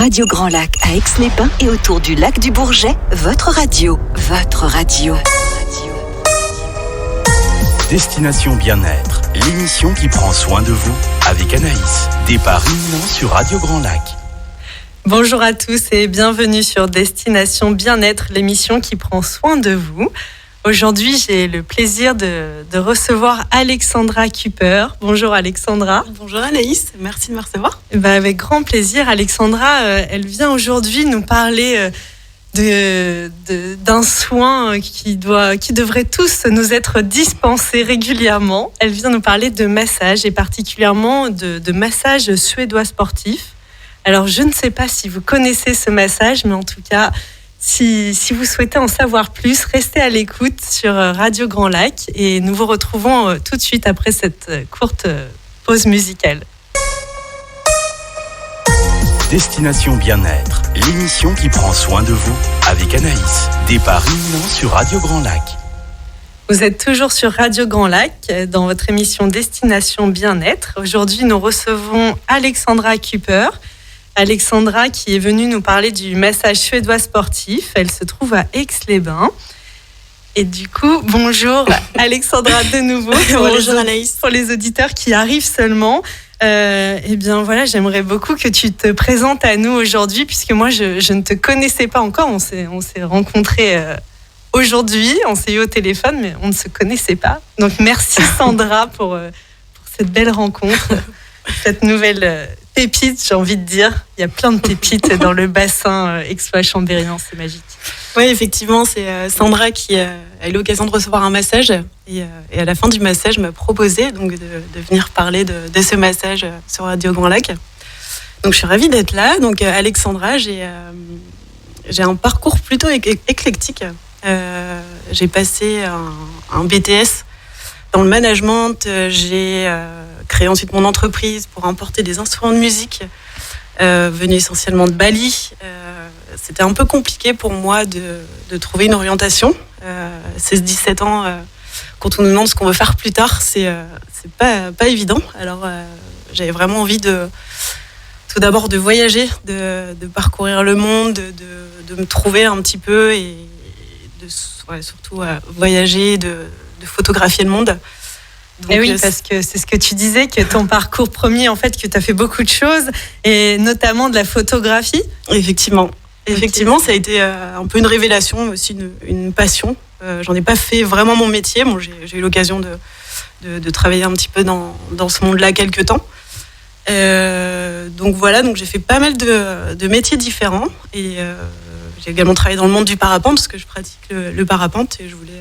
Radio Grand Lac à Aix-les-Bains et autour du lac du Bourget, votre radio. Destination Bien-être, l'émission qui prend soin de vous avec Anaïs. Départ imminent sur Radio Grand Lac. Bonjour à tous et bienvenue sur Destination Bien-être, l'émission qui prend soin de vous. Aujourd'hui, j'ai le plaisir de recevoir Alexandra Cooper. Bonjour Alexandra. Bonjour Anaïs, merci de me recevoir. Avec grand plaisir. Alexandra, elle vient aujourd'hui nous parler d'un soin qui devrait tous nous être dispensés régulièrement. Elle vient nous parler de massage et particulièrement de massage suédois sportif. Alors, je ne sais pas si vous connaissez ce massage, mais en tout cas, si vous souhaitez en savoir plus, restez à l'écoute sur Radio Grand Lac et nous vous retrouvons tout de suite après cette courte pause musicale. Destination Bien-être, l'émission qui prend soin de vous avec Anaïs. Départ imminent sur Radio Grand Lac. Vous êtes toujours sur Radio Grand Lac dans votre émission Destination Bien-être. Aujourd'hui, nous recevons Alexandra Cooper. Alexandra qui est venue nous parler du massage suédois sportif. Elle se trouve à Aix-les-Bains. Et du coup, bonjour Alexandra de nouveau. Bonjour Anaïs. Pour les auditeurs qui arrivent seulement. Eh bien voilà, j'aimerais beaucoup que tu te présentes à nous aujourd'hui, puisque moi je ne te connaissais pas encore. On s'est rencontrés aujourd'hui, on s'est eu au téléphone, mais on ne se connaissait pas. Donc merci Sandra pour cette belle rencontre, cette nouvelle pépite, j'ai envie de dire. Il y a plein de pépites dans le bassin Aixois-Chambérien, c'est magique. Oui, effectivement, c'est Sandra qui a eu l'occasion de recevoir un massage et à la fin du massage m'a proposé donc, de venir parler de ce massage sur Radio Grand Lac. Donc je suis ravie d'être là. Donc Alexandra, j'ai un parcours plutôt éclectique. J'ai passé un BTS dans le management. J'ai créé ensuite mon entreprise pour importer des instruments de musique venus essentiellement de Bali. C'était un peu compliqué pour moi de trouver une orientation. 16-17 ans, quand on nous demande ce qu'on veut faire plus tard, c'est pas évident. Alors j'avais vraiment envie tout d'abord de voyager, de parcourir le monde, de me trouver un petit peu et surtout voyager, de photographier le monde. Donc, et oui, parce que c'est ce que tu disais, que ton parcours premier, en fait, que tu as fait beaucoup de choses, et notamment de la photographie. Effectivement, ça a été un peu une révélation, aussi une passion. J'en ai pas fait vraiment mon métier. Bon, j'ai eu l'occasion de travailler un petit peu dans ce monde-là quelques temps. Donc voilà, donc j'ai fait pas mal de métiers différents. Et j'ai également travaillé dans le monde du parapente, parce que je pratique le parapente et je voulais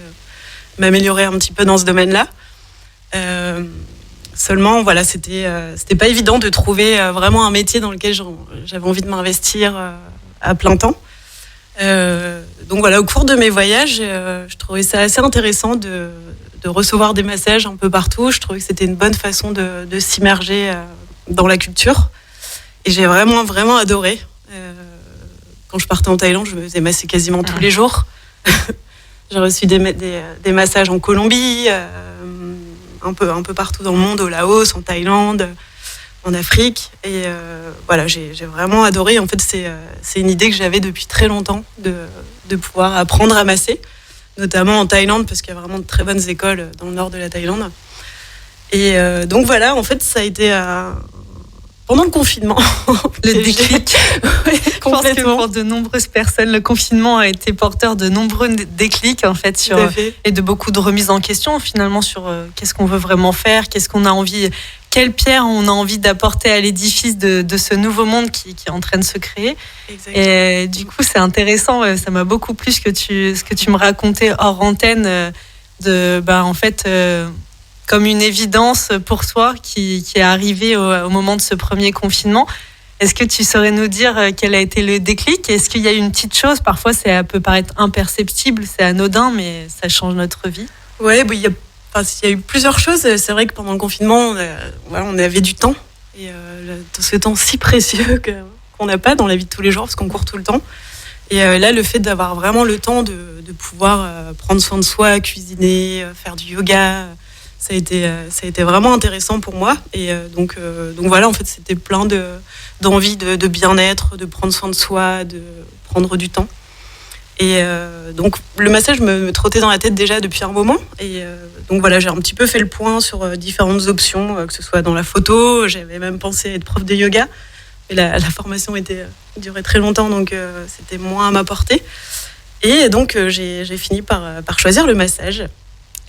m'améliorer un petit peu dans ce domaine-là. Seulement, voilà, c'était pas évident de trouver vraiment un métier dans lequel j'avais envie de m'investir à plein temps. Donc voilà, au cours de mes voyages, je trouvais ça assez intéressant de recevoir des massages un peu partout. Je trouvais que c'était une bonne façon de s'immerger dans la culture. Et j'ai vraiment, vraiment adoré. Quand je partais en Thaïlande, je me faisais masser quasiment tous les jours. J'ai reçu des massages en Colombie, un peu partout dans le monde, au Laos, en Thaïlande, en Afrique. Et voilà, j'ai vraiment adoré. En fait, c'est une idée que j'avais depuis très longtemps de pouvoir apprendre à masser, notamment en Thaïlande, parce qu'il y a vraiment de très bonnes écoles dans le nord de la Thaïlande. Et donc voilà, en fait, ça a été pendant le confinement. Le déclic. Oui, je pense que pour de nombreuses personnes, le confinement a été porteur de nombreux déclics en fait, et de beaucoup de remises en question finalement sur qu'est-ce qu'on veut vraiment faire, qu'est-ce qu'on a envie, quelle pierre on a envie d'apporter à l'édifice de ce nouveau monde qui est en train de se créer. Exactement. Et du coup, c'est intéressant, ça m'a beaucoup plu ce que tu me racontais hors antenne en fait. Comme une évidence pour toi qui est arrivée au moment de ce premier confinement. Est-ce que tu saurais nous dire quel a été le déclic ? Est-ce qu'il y a une petite chose ? Parfois, ça peut paraître imperceptible, c'est anodin, mais ça change notre vie. Oui, il y a eu plusieurs choses. C'est vrai que pendant le confinement, on avait du temps. Et ce temps si précieux qu'on n'a pas dans la vie de tous les jours, parce qu'on court tout le temps. Et là, le fait d'avoir vraiment le temps de pouvoir prendre soin de soi, cuisiner, faire du yoga, ça a été vraiment intéressant pour moi. Et donc voilà, en fait, c'était plein d'envie de bien-être, de prendre soin de soi, de prendre du temps. Et donc le massage me trottait dans la tête déjà depuis un moment. Et donc voilà, j'ai un petit peu fait le point sur différentes options, que ce soit dans la photo. J'avais même pensé être prof de yoga. Et la formation durait très longtemps, donc c'était moins à ma portée. Et donc j'ai fini par choisir le massage.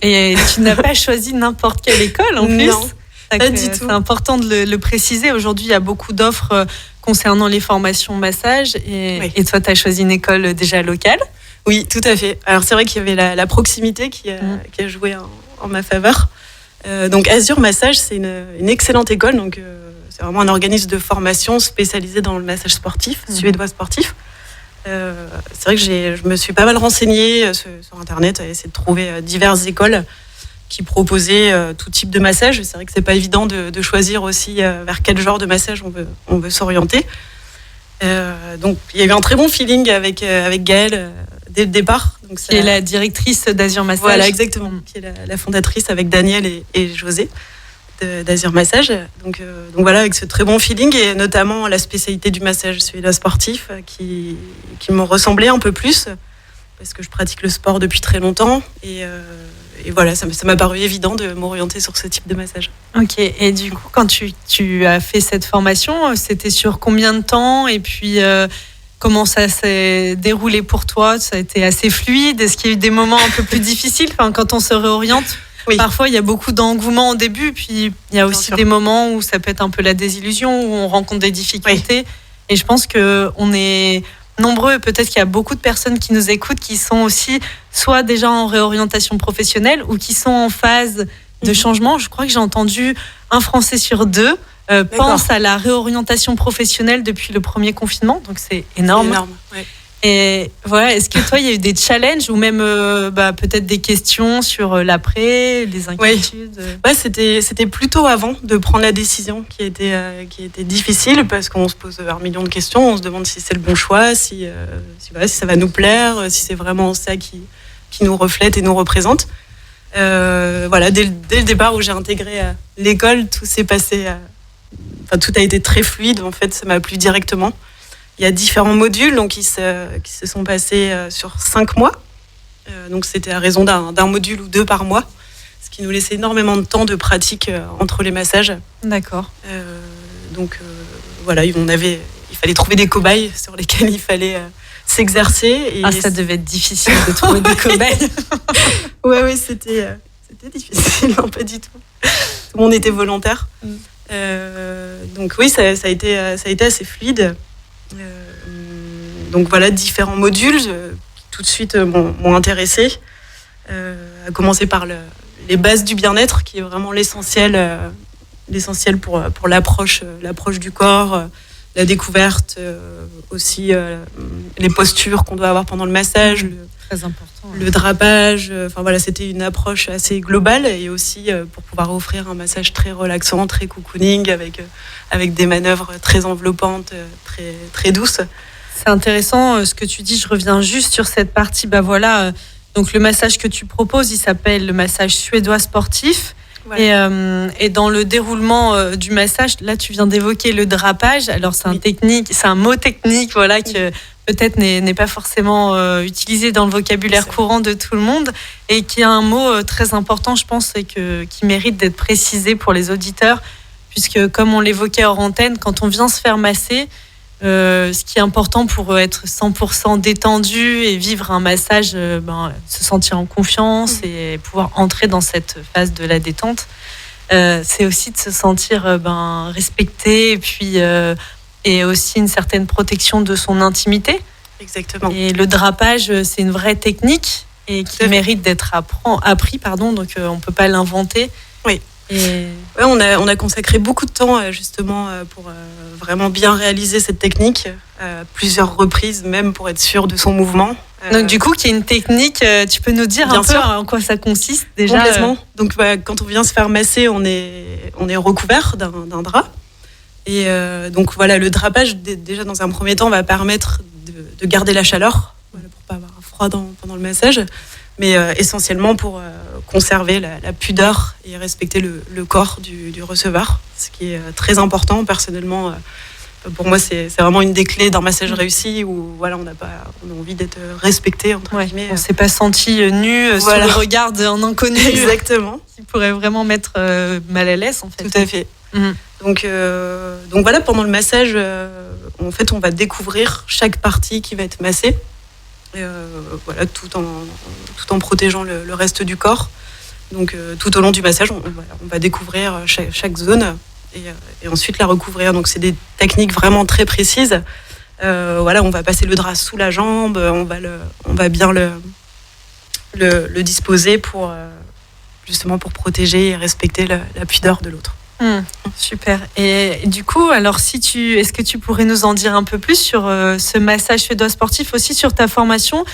Et tu n'as pas choisi n'importe quelle école en plus. Non, pas du tout. C'est important de le préciser. Aujourd'hui, il y a beaucoup d'offres concernant les formations massage. Et toi, tu as choisi une école déjà locale. Oui, tout à fait. Alors c'est vrai qu'il y avait la proximité qui a joué en ma faveur. Donc Azur Massage, c'est une excellente école. Donc c'est vraiment un organisme de formation spécialisé dans le massage sportif, suédois sportif. C'est vrai que je me suis pas mal renseignée sur Internet à essayer de trouver diverses écoles qui proposaient tout type de massage. C'est vrai que c'est pas évident de choisir aussi vers quel genre de massage on veut s'orienter. Donc il y a eu un très bon feeling avec Gaëlle dès le départ. Donc, qui est la directrice d'Azur Massage. Voilà, exactement. Qui est la fondatrice avec Daniel et José d'Azur Massage. Donc voilà, avec ce très bon feeling et notamment la spécialité du massage suédois sportif qui m'ont ressemblé un peu plus parce que je pratique le sport depuis très longtemps et voilà, ça m'a paru évident de m'orienter sur ce type de massage. Ok, et du coup, quand tu as fait cette formation, c'était sur combien de temps et puis comment ça s'est déroulé pour toi? Ça a été assez fluide? Est-ce qu'il y a eu des moments un peu plus difficiles quand on se réoriente? Oui. Parfois, il y a beaucoup d'engouement au début, puis il y a aussi des moments où ça peut être un peu la désillusion, où on rencontre des difficultés. Oui. Et je pense qu'on est nombreux, peut-être qu'il y a beaucoup de personnes qui nous écoutent, qui sont aussi soit déjà en réorientation professionnelle ou qui sont en phase de changement. Je crois que j'ai entendu un Français sur deux pense à la réorientation professionnelle depuis le premier confinement, donc c'est énorme. C'est énorme, ouais. Et voilà, est-ce que toi, il y a eu des challenges ou même peut-être des questions sur l'après, les inquiétudes? Ouais, c'était plutôt avant de prendre la décision qui était difficile parce qu'on se pose un million de questions, on se demande si c'est le bon choix, si ça va nous plaire, si c'est vraiment ça qui nous reflète et nous représente. Voilà, dès le départ où j'ai intégré l'école, tout s'est passé, tout a été très fluide. En fait, ça m'a plu directement. Il y a différents modules donc, qui se sont passés sur 5 mois. Donc c'était à raison d'un module ou 2 par mois, ce qui nous laissait énormément de temps de pratique entre les massages. D'accord. Donc voilà, il fallait trouver des cobayes sur lesquels il fallait s'exercer. Et ça devait être difficile de trouver des cobayes. Ouais, c'était difficile, non pas du tout. Tout le monde était volontaire. Donc oui, ça a été assez fluide. Donc voilà, différents modules qui tout de suite m'ont intéressée, à commencer par les bases du bien-être, qui est vraiment l'essentiel pour l'approche du corps, la découverte, aussi les postures qu'on doit avoir pendant le massage, très important, le drapage. Voilà, c'était une approche assez globale et aussi pour pouvoir offrir un massage très relaxant, très cocooning, avec des manœuvres très enveloppantes, très, très douces. C'est intéressant ce que tu dis, je reviens juste sur cette partie. Donc le massage que tu proposes, il s'appelle le massage suédois sportif. Voilà. Et dans le déroulement du massage, là tu viens d'évoquer le drapage. Alors c'est un mot technique, voilà, que peut-être n'est pas forcément utilisé dans le vocabulaire courant de tout le monde et qui est un mot très important, je pense, et qui mérite d'être précisé pour les auditeurs, puisque comme on l'évoquait hors antenne, quand on vient se faire masser, ce qui est important pour être 100% détendu et vivre un massage, se sentir en confiance et pouvoir entrer dans cette phase de la détente, c'est aussi de se sentir respecté et aussi une certaine protection de son intimité. Exactement. Et le drapage, c'est une vraie technique et qui mérite d'être appris, donc on ne peut pas l'inventer. Oui. Ouais, on a consacré beaucoup de temps justement pour vraiment bien réaliser cette technique, plusieurs reprises même pour être sûr de son mouvement. Donc du coup, qui est une technique, tu peux nous dire un peu en quoi ça consiste déjà? Complètement. Donc quand on vient se faire masser, on est recouvert d'un drap. Et donc voilà, le drapage déjà dans un premier temps va permettre de garder la chaleur, pour pas avoir froid pendant le massage, mais essentiellement pour conserver la pudeur et respecter le corps du receveur, ce qui est très important. Personnellement, pour moi, c'est vraiment une des clés d'un massage réussi où voilà, on a envie d'être respecté, entre guillemets. On ne s'est pas senti nu sous le regard d'un inconnu. Exactement. Qui pourrait vraiment mettre mal à l'aise, en fait. Tout à fait. Donc voilà, pendant le massage, en fait, on va découvrir chaque partie qui va être massée. Voilà, tout en protégeant le reste du corps. Donc tout au long du massage, on va découvrir chaque zone et ensuite la recouvrir. Donc c'est des techniques vraiment très précises. Voilà, on va passer le drap sous la jambe, on va bien le disposer pour justement pour protéger et respecter la pudeur de l'autre. Super. Et du coup, alors est-ce que tu pourrais nous en dire un peu plus sur ce massage suédois sportif, aussi sur ta formation?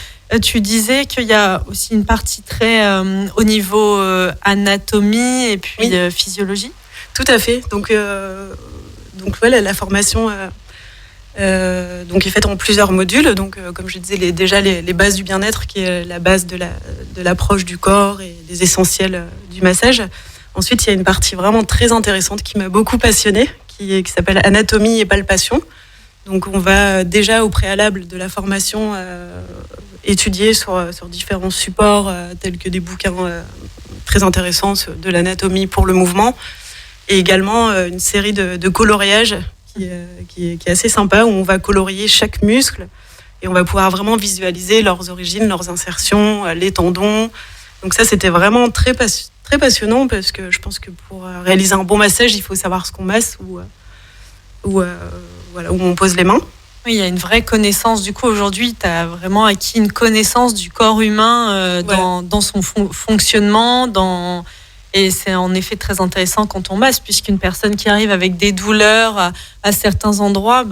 Tu disais qu'il y a aussi une partie très au niveau anatomie et puis physiologie. Tout à fait. Donc voilà, la formation donc est faite en plusieurs modules. Donc comme je disais, déjà les bases du bien-être, qui est la base de l'approche du corps et des essentiels du massage. Ensuite, il y a une partie vraiment très intéressante qui m'a beaucoup passionnée, qui s'appelle anatomie et palpation. Donc, on va déjà au préalable de la formation étudier sur différents supports tels que des bouquins très intéressants de l'anatomie pour le mouvement, et également une série de coloriages qui est assez sympa, où on va colorier chaque muscle et on va pouvoir vraiment visualiser leurs origines, leurs insertions, les tendons. Donc ça, c'était vraiment très passionnant, parce que je pense que pour réaliser un bon massage, il faut savoir ce qu'on masse ou où on pose les mains. Oui, il y a une vraie connaissance. Du coup, aujourd'hui, tu as vraiment acquis une connaissance du corps humain dans son fonctionnement. Et c'est en effet très intéressant quand on masse, puisqu'une personne qui arrive avec des douleurs à certains endroits,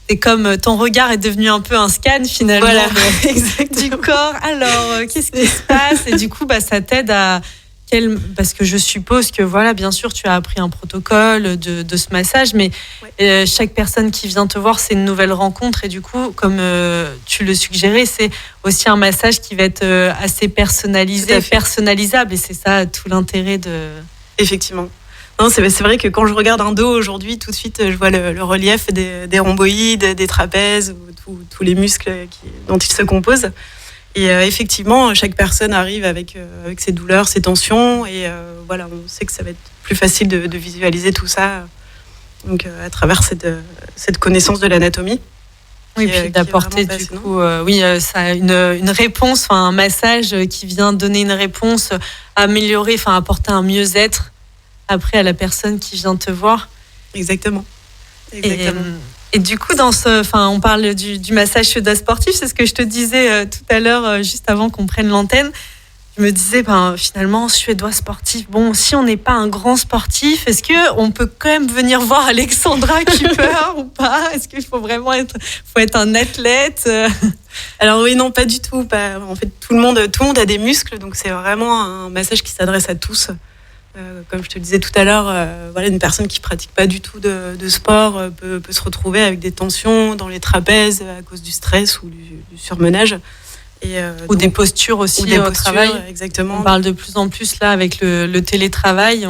c'est comme ton regard est devenu un peu un scan finalement du corps. Alors, qu'est-ce qui se passe? Et du coup, ça t'aide à... Parce que je suppose que voilà, bien sûr, tu as appris un protocole de ce massage, mais chaque personne qui vient te voir, c'est une nouvelle rencontre, et du coup, comme tu le suggérais, c'est aussi un massage qui va être assez personnalisé, personnalisable, et c'est ça tout l'intérêt de... Effectivement. Non, c'est vrai que quand je regarde un dos aujourd'hui, tout de suite, je vois le relief des rhomboïdes, des trapèzes, tous les muscles dont ils se composent. Et effectivement, chaque personne arrive avec ses douleurs, ses tensions, et voilà, on sait que ça va être plus facile de visualiser tout ça, donc à travers cette connaissance de l'anatomie. Oui, puis d'apporter du coup, ça a une réponse, un massage qui vient donner une réponse, améliorer, apporter un mieux-être après à la personne qui vient te voir. Exactement. Et du coup, on parle du massage suédois sportif, c'est ce que je te disais tout à l'heure, juste avant qu'on prenne l'antenne. Je me disais, finalement, suédois sportif, si on n'est pas un grand sportif, est-ce qu'on peut quand même venir voir Alexandra Kuper ou pas? Est-ce qu'il faut vraiment être un athlète? Alors oui, non, pas du tout. En fait, tout le monde a des muscles, donc c'est vraiment un massage qui s'adresse à tous. Comme je te le disais tout à l'heure, une personne qui pratique pas du tout de sport peut se retrouver avec des tensions dans les trapèzes à cause du stress ou du surmenage. Ou des postures aussi au travail. Exactement. On parle de plus en plus là avec le télétravail.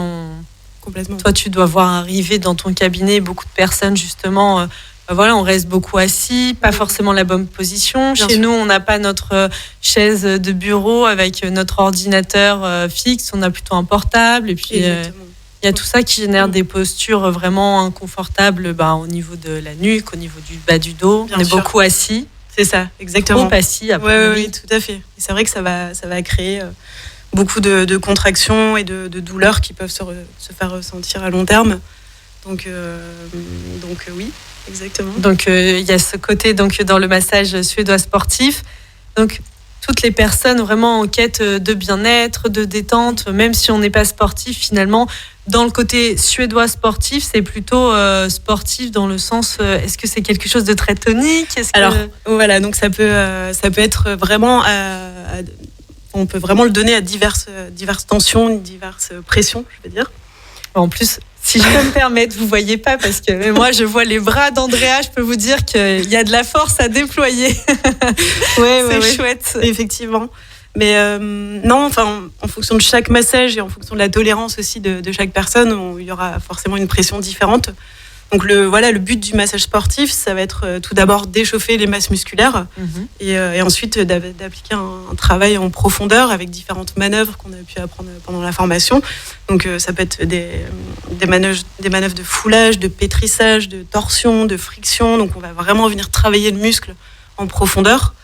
Complètement. Toi, tu dois voir arriver dans ton cabinet beaucoup de personnes justement... on reste beaucoup assis, pas forcément la bonne position. Chez nous, on n'a pas notre chaise de bureau avec notre ordinateur fixe, on a plutôt un portable. Et puis, il y a tout ça qui génère des postures vraiment inconfortables au niveau de la nuque, au niveau du bas du dos. On est beaucoup assis. C'est ça, exactement. Trop assis. Oui, tout à fait. Et c'est vrai que ça va créer beaucoup de contractions et de douleurs qui peuvent se faire ressentir à long terme. Donc oui. Exactement. Donc il y a ce côté dans le massage suédois sportif. Donc toutes les personnes vraiment en quête de bien-être, de détente, même si on n'est pas sportif finalement, dans le côté suédois sportif, c'est plutôt sportif dans le sens est-ce que c'est quelque chose de très tonique? Alors voilà, donc ça peut être vraiment on peut vraiment le donner à diverses tensions, diverses pressions, je veux dire. En plus, si je peux me permettre, vous voyez pas parce que moi je vois les bras d'Andrea, je peux vous dire qu'il y a de la force à déployer. C'est chouette. Effectivement. Mais non, enfin, en fonction de chaque massage et en fonction de la tolérance aussi de chaque personne, il y aura forcément une pression différente. Donc le but du massage sportif, ça va être tout d'abord d'échauffer les masses musculaires et ensuite d'appliquer un travail en profondeur avec différentes manœuvres qu'on a pu apprendre pendant la formation. Donc ça peut être des manœuvres de foulage, de pétrissage, de torsion, de friction. Donc on va vraiment venir travailler le muscle en profondeur.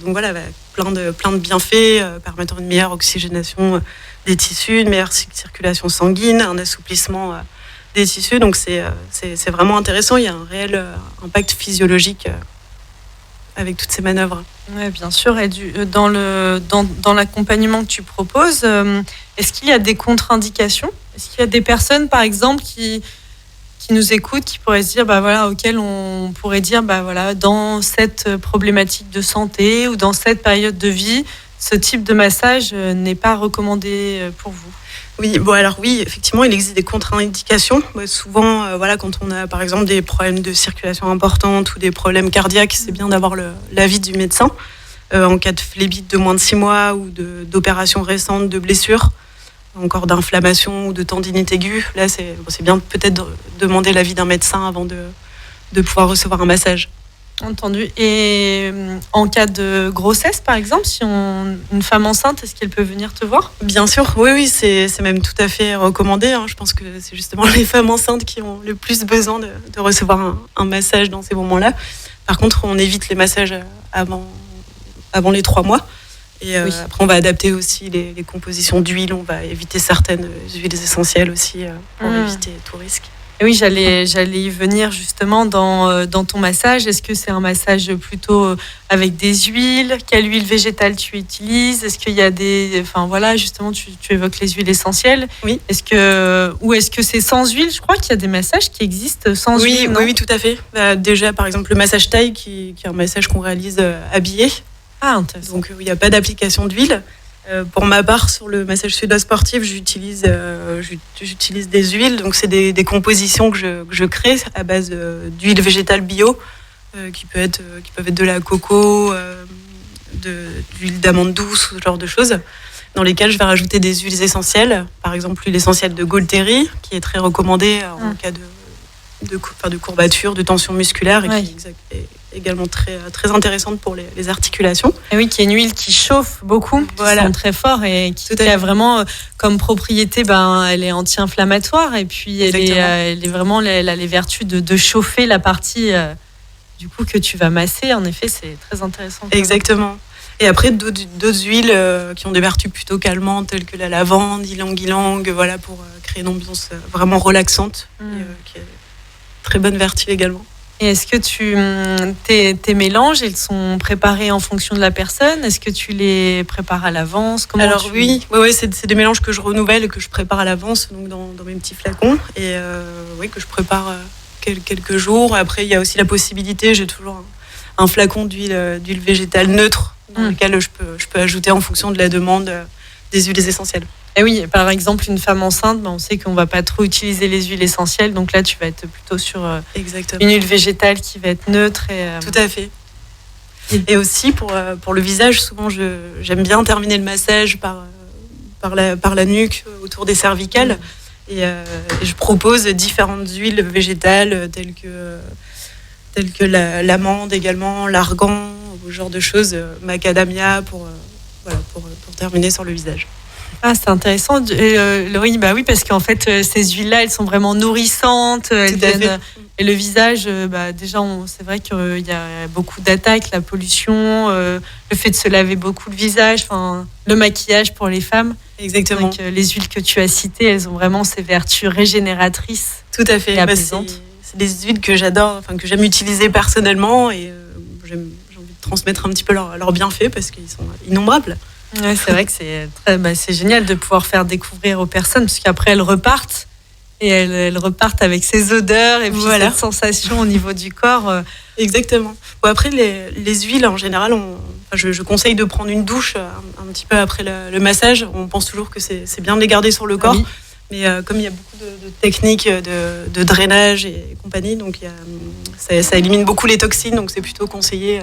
Donc voilà, plein de bienfaits permettant une meilleure oxygénation des tissus, une meilleure circulation sanguine, un assouplissement des tissus. Donc c'est vraiment intéressant. Il y a un réel impact physiologique avec toutes ces manœuvres. Oui, bien sûr. Et dans l'accompagnement que tu proposes, est-ce qu'il y a des contre-indications ? Est-ce qu'il y a des personnes, par exemple, qui nous écoutent, qui pourraient se dire, auxquelles on pourrait dire, dans cette problématique de santé ou dans cette période de vie, ce type de massage n'est pas recommandé pour vous ? Oui, effectivement, il existe des contre-indications. Souvent, quand on a par exemple des problèmes de circulation importante ou des problèmes cardiaques, c'est bien d'avoir l'avis du médecin. En cas de phlébite de moins de 6 mois ou d'opérations récentes, de blessures, encore d'inflammation ou de tendinite aiguë, là c'est bien peut-être de demander l'avis d'un médecin avant de pouvoir recevoir un massage. Entendu. Et en cas de grossesse, par exemple, si une femme enceinte, est-ce qu'elle peut venir te voir ? Bien sûr, oui, c'est même tout à fait recommandé. Je pense que c'est justement les femmes enceintes qui ont le plus besoin de recevoir un massage dans ces moments-là. Par contre, on évite les massages avant les 3 mois. Et après, on va adapter aussi les compositions d'huile. On va éviter certaines huiles essentielles aussi pour éviter tout risque. Et oui, j'allais y venir justement dans ton massage. Est-ce que c'est un massage plutôt avec des huiles ? Quelle huile végétale tu utilises ? Est-ce qu'il y a justement, tu évoques les huiles essentielles. Oui. Ou est-ce que c'est sans huile ? Je crois qu'il y a des massages qui existent sans huile. Oui, tout à fait. Déjà, par exemple, le massage thaï, qui est un massage qu'on réalise habillé. Ah, intéressant. Donc, il n'y a pas d'application d'huile. Pour ma part, sur le massage suédois-sportif, j'utilise des huiles. Donc, c'est des compositions que je crée à base d'huile végétale bio, qui peuvent être de la coco, d'huile d'amande douce, ce genre de choses, dans lesquelles je vais rajouter des huiles essentielles. Par exemple, l'huile essentielle de Gualteri, qui est très recommandée en cas de courbature, de tension musculaire, et qui est également très, très intéressante pour les articulations. Et oui, qui est une huile qui chauffe beaucoup, qui sent très fort et qui a vraiment comme propriété, elle est anti-inflammatoire et puis elle a les vertus de chauffer la partie du coup que tu vas masser. En effet, c'est très intéressant. Exactement. Et après, d'autres huiles qui ont des vertus plutôt calmantes, telles que la lavande, ylang-ylang, pour créer une ambiance vraiment relaxante, qui a très bonne vertu également. Et est-ce que tes mélanges, ils sont préparés en fonction de la personne ? Est-ce que tu les prépares à l'avance ? Oui, c'est des mélanges que je renouvelle et que je prépare à l'avance, donc dans mes petits flacons, et que je prépare quelques jours. Après, il y a aussi la possibilité, j'ai toujours un flacon d'huile végétale neutre dans lequel je peux ajouter en fonction de la demande des huiles essentielles. Et oui, par exemple, une femme enceinte, on sait qu'on ne va pas trop utiliser les huiles essentielles. Donc là, tu vas être plutôt sur une huile végétale qui va être neutre. Tout à fait. Et aussi, pour le visage, souvent, j'aime bien terminer le massage par la nuque, autour des cervicales. Et je propose différentes huiles végétales, telles que l'amande également, l'argan, ce genre de choses, macadamia, pour terminer sur le visage. Ah, c'est intéressant. Oui, parce qu'en fait, ces huiles-là, elles sont vraiment nourrissantes. Et le visage, déjà, c'est vrai qu'il y a beaucoup d'attaques, la pollution, le fait de se laver beaucoup le visage, le maquillage pour les femmes. Exactement. Donc, les huiles que tu as citées, elles ont vraiment ces vertus régénératrices. Tout à fait. Et apaisantes. C'est des huiles que j'adore, que j'aime utiliser personnellement, et j'ai envie de transmettre un petit peu leurs bienfaits parce qu'ils sont innombrables. Ouais, c'est vrai que c'est génial de pouvoir faire découvrir aux personnes, parce qu'après elles repartent avec ces odeurs et puis cette sensation au niveau du corps. Exactement. Après, les huiles en général, je conseille de prendre une douche un petit peu après le massage. On pense toujours que c'est bien de les garder sur le corps, mais comme il y a beaucoup de techniques de drainage et compagnie, donc ça élimine beaucoup les toxines, donc c'est plutôt conseillé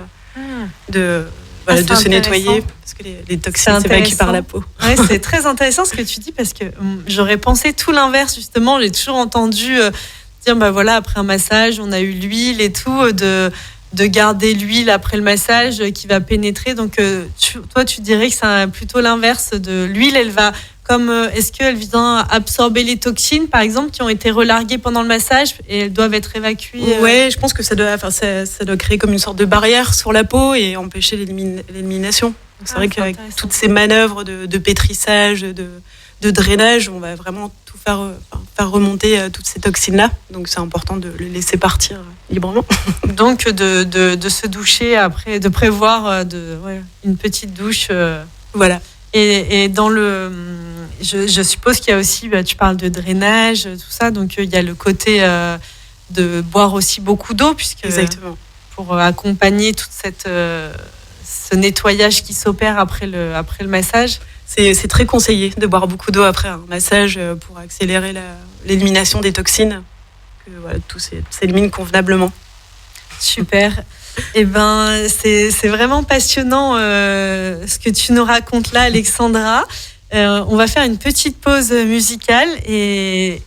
de de se nettoyer, parce que les toxines s'évacuent par la peau. Ouais, c'est très intéressant ce que tu dis, parce que j'aurais pensé tout l'inverse, justement. J'ai toujours entendu dire, après un massage, on a eu l'huile et tout, de garder l'huile après le massage qui va pénétrer. Donc, toi, tu dirais que c'est plutôt l'inverse de l'huile. Elle va est-ce qu'elle vient absorber les toxines, par exemple, qui ont été relarguées pendant le massage et elles doivent être évacuées Ouais, je pense que ça doit créer comme une sorte de barrière sur la peau et empêcher l'élimination. Donc, c'est vrai qu'avec toutes ces manœuvres de pétrissage, de drainage, on va vraiment tout faire remonter toutes ces toxines-là. Donc, c'est important de les laisser partir librement. Donc, de se doucher après, de prévoir une petite douche. Voilà. Et dans je suppose qu'il y a aussi, tu parles de drainage, tout ça, donc il y a le côté de boire aussi beaucoup d'eau, puisque exactement, pour accompagner toute ce nettoyage qui s'opère après le massage. C'est très conseillé de boire beaucoup d'eau après un massage pour accélérer l'élimination des toxines, que tout s'élimine convenablement. Super. C'est vraiment passionnant ce que tu nous racontes là, Alexandra. On va faire une petite pause musicale et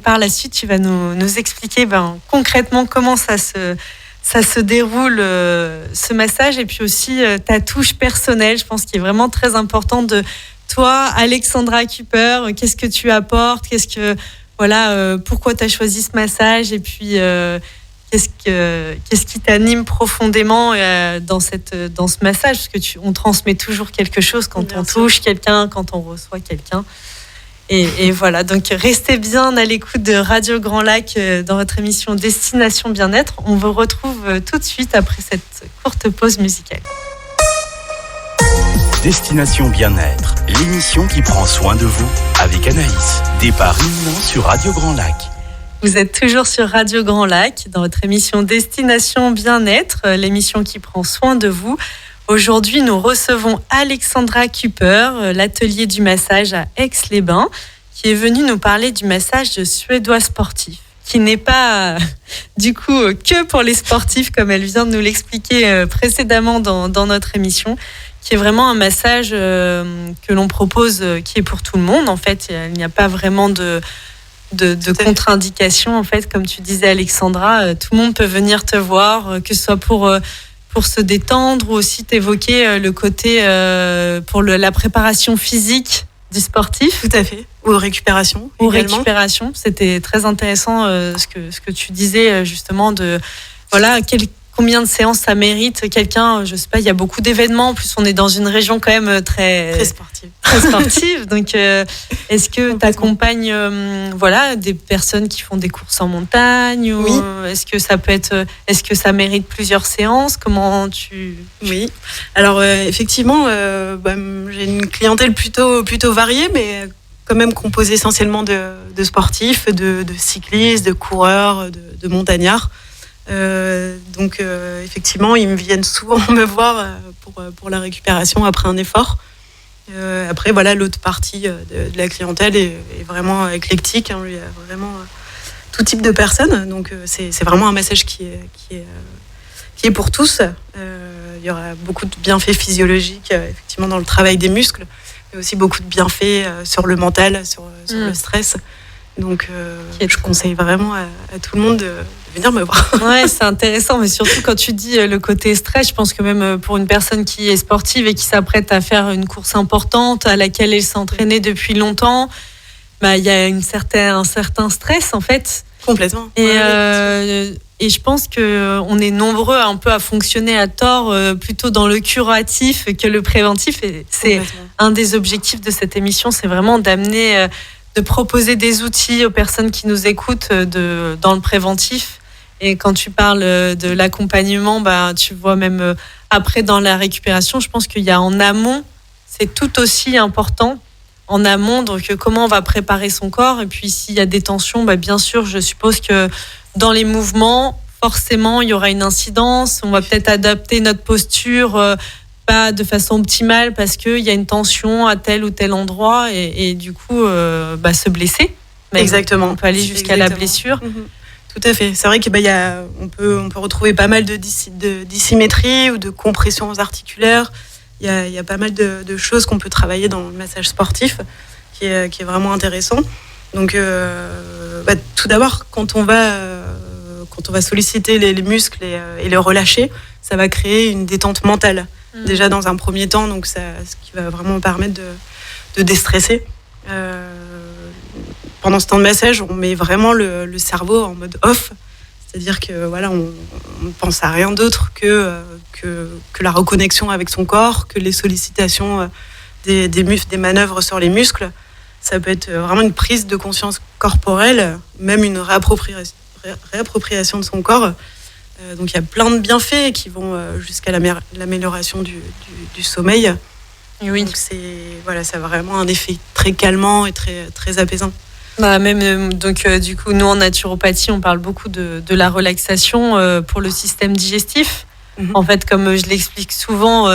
par la suite, tu vas nous expliquer concrètement comment ça se déroule, ce massage, et puis aussi ta touche personnelle. Je pense qu'il est vraiment très important de toi, Alexandra Cooper. Qu'est-ce que tu apportes ? Pourquoi tu as choisi ce massage ? Et puis qu'est-ce qui t'anime profondément dans ce massage ? Parce que on transmet toujours quelque chose quand on touche quelqu'un, quand on reçoit quelqu'un. Et voilà, donc restez bien à l'écoute de Radio Grand Lac dans votre émission Destination Bien-être. On vous retrouve tout de suite après cette courte pause musicale. Destination Bien-être, l'émission qui prend soin de vous avec Anaïs. Départ imminent sur Radio Grand Lac. Vous êtes toujours sur Radio Grand Lac dans votre émission Destination Bien-être, l'émission qui prend soin de vous. Aujourd'hui, nous recevons Alexandra Cooper, l'atelier du massage à Aix-les-Bains, qui est venue nous parler du massage suédois sportif, qui n'est pas du coup que pour les sportifs, comme elle vient de nous l'expliquer précédemment dans notre émission, qui est vraiment un massage que l'on propose, qui est pour tout le monde. En fait, il n'y a pas vraiment de contre-indication, en fait, comme tu disais, Alexandra. Tout le monde peut venir te voir, que ce soit pour se détendre, ou aussi t'évoquer le côté pour la préparation physique du sportif. Tout à fait. Ou récupération. Ou récupération. C'était très intéressant ce que tu disais, justement, combien de séances ça mérite quelqu'un. Je sais pas, il y a beaucoup d'événements. En plus, on est dans une région quand même très sportive. Très sportive. Donc, est-ce que tu accompagnes des personnes qui font des courses en montagne, ou oui. Est-ce que ça mérite plusieurs séances ? Comment tu... Oui. Alors, effectivement, j'ai une clientèle plutôt variée, mais quand même composée essentiellement de sportifs, de cyclistes, de coureurs, de montagnards. Donc effectivement, ils me viennent souvent me voir pour la récupération après un effort. Après, l'autre partie de la clientèle est vraiment éclectique. Il y a vraiment tout type de personnes. Donc c'est vraiment un massage qui est pour tous. Il y aura beaucoup de bienfaits physiologiques, effectivement, dans le travail des muscles, mais aussi beaucoup de bienfaits sur le mental, sur le stress. Donc je conseille vraiment à tout le monde de venir me voir. Ouais, c'est intéressant, mais surtout quand tu dis le côté stress, je pense que même pour une personne qui est sportive et qui s'apprête à faire une course importante à laquelle elle s'est entraînée depuis longtemps, il y a un certain stress, en fait. Complètement. Et je pense qu'on est nombreux un peu à fonctionner à tort, plutôt dans le curatif que le préventif. Et c'est un des objectifs de cette émission, c'est vraiment d'amener... de proposer des outils aux personnes qui nous écoutent dans le préventif. Et quand tu parles de l'accompagnement, tu vois même après dans la récupération, je pense qu'il y a en amont, c'est tout aussi important. En amont, donc comment on va préparer son corps. Et puis s'il y a des tensions, bien sûr, je suppose que dans les mouvements, forcément, il y aura une incidence. On va peut-être adapter notre posture pas de façon optimale parce qu'il y a une tension à tel ou tel endroit et du coup se blesser. Exactement. On peut aller jusqu'à la blessure. Tout à fait. C'est vrai qu'il on peut retrouver pas mal de dissymétrie ou de compressions articulaires. Il y a pas mal de choses qu'on peut travailler dans le massage sportif qui est vraiment intéressant. Donc, tout d'abord, quand on va solliciter les muscles et les relâcher, ça va créer une détente mentale. Déjà dans un premier temps, donc ce qui va vraiment permettre de déstresser. Pendant ce temps de massage, on met vraiment le cerveau en mode off, c'est-à-dire que voilà, on ne pense à rien d'autre que la reconnexion avec son corps, que les sollicitations des manœuvres sur les muscles. Ça peut être vraiment une prise de conscience corporelle, même une réappropriation de son corps. Donc il y a plein de bienfaits qui vont jusqu'à l'amélioration du sommeil. Oui. Donc ça a vraiment un effet très calmant et très, très apaisant. Du coup, nous en naturopathie, on parle beaucoup de la relaxation pour le système digestif. En fait, comme je l'explique souvent,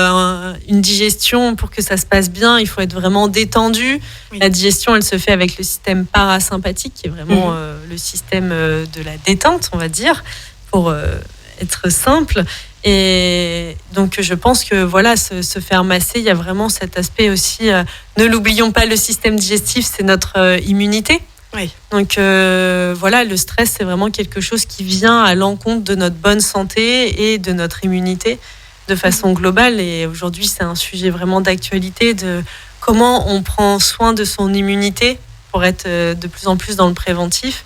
une digestion, pour que ça se passe bien, il faut être vraiment détendu. Oui. La digestion, elle se fait avec le système parasympathique, qui est vraiment le système de la détente, on va dire, pour être simple. Et donc, je pense que voilà, se faire masser, il y a vraiment cet aspect aussi. Ne l'oublions pas, le système digestif, c'est notre immunité. Oui. Donc voilà, le stress, c'est vraiment quelque chose qui vient à l'encontre de notre bonne santé et de notre immunité de façon globale. Et aujourd'hui, c'est un sujet vraiment d'actualité de comment on prend soin de son immunité pour être de plus en plus dans le préventif.